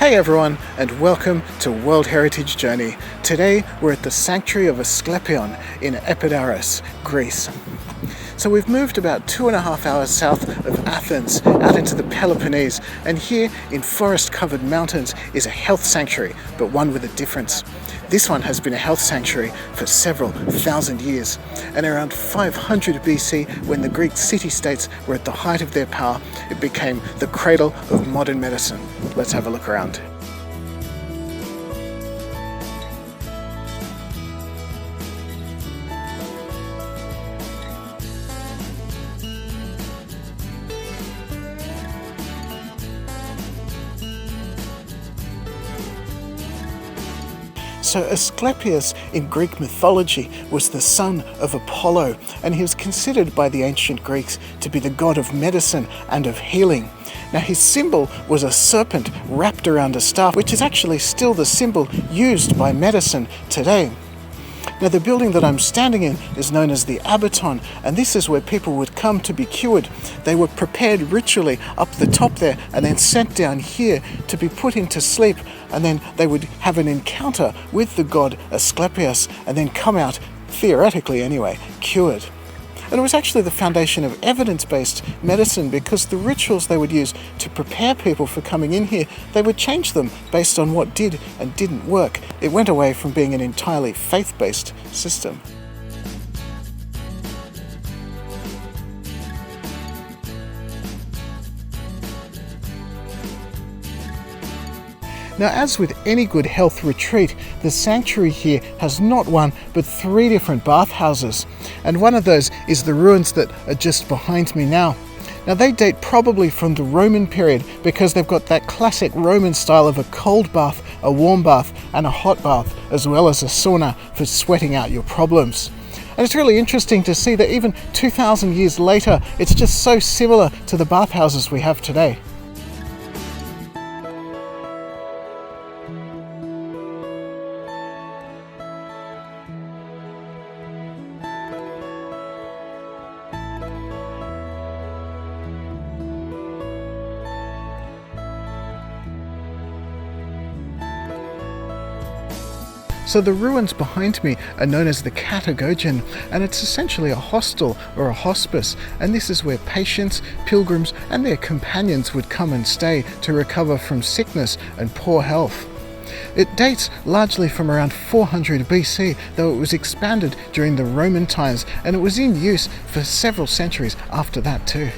Hey everyone, and welcome to World Heritage Journey. Today we're at the Sanctuary of Asklepios in Epidaurus, Greece. So we've moved about 2.5 hours south of Athens out into the Peloponnese, and here in forest-covered mountains is a health sanctuary, but one with a difference. This one has been a health sanctuary for several thousand years, and around 500 BC, when the Greek city-states were at the height of their power, it became the cradle of modern medicine. Let's have a look around. So Asclepius in Greek mythology was the son of Apollo, and he was considered by the ancient Greeks to be the god of medicine and of healing. Now his symbol was a serpent wrapped around a staff, which is actually still the symbol used by medicine today. Now the building that I'm standing in is known as the Abaton, and this is where people would come to be cured. They were prepared ritually up the top there and then sent down here to be put into sleep, and then they would have an encounter with the god Asclepius and then come out, theoretically anyway, cured. And it was actually the foundation of evidence-based medicine, because the rituals they would use to prepare people for coming in here, they would change them based on what did and didn't work. It went away from being an entirely faith-based system. Now, as with any good health retreat, the sanctuary here has not one but 3 different bathhouses, and one of those is the ruins that are just behind me now. Now they date probably from the Roman period, because they've got that classic Roman style of a cold bath, a warm bath and a hot bath, as well as a sauna for sweating out your problems. And it's really interesting to see that even 2,000 years later, it's just so similar to the bathhouses we have today. So the ruins behind me are known as the Catagogion, and it's essentially a hostel or a hospice, and this is where patients, pilgrims and their companions would come and stay to recover from sickness and poor health. It dates largely from around 400 BC, though it was expanded during the Roman times, and it was in use for several centuries after that too.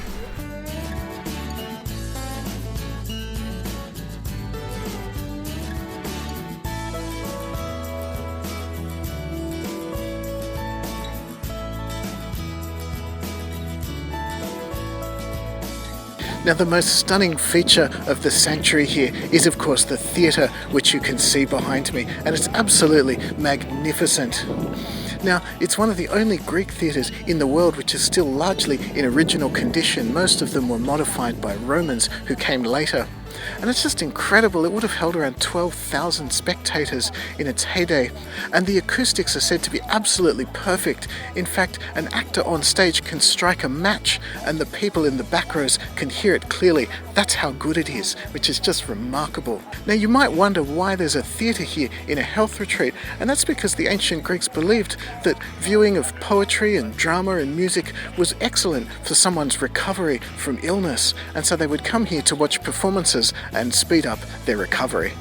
Now the most stunning feature of the sanctuary here is of course the theatre, which you can see behind me, and it's absolutely magnificent. Now, it's one of the only Greek theatres in the world which is still largely in original condition. Most of them were modified by Romans who came later. And it's just incredible. It would have held around 12,000 spectators in its heyday, and the acoustics are said to be absolutely perfect. In fact, an actor on stage can strike a match and the people in the back rows can hear it clearly. That's how good it is, which is just remarkable. Now you might wonder why there's a theatre here in a health retreat, and that's because the ancient Greeks believed that viewing of poetry and drama and music was excellent for someone's recovery from illness, and so they would come here to watch performances and speed up their recovery.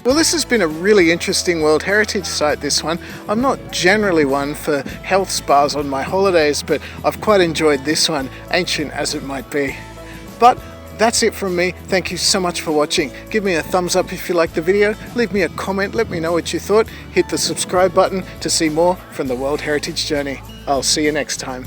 Well, this has been a really interesting World Heritage Site, this one. I'm not generally one for health spas on my holidays, but I've quite enjoyed this one, ancient as it might be. But that's it from me. Thank you so much for watching. Give me a thumbs up if you liked the video. Leave me a comment. Let me know what you thought. Hit the subscribe button to see more from the World Heritage Journey. I'll see you next time.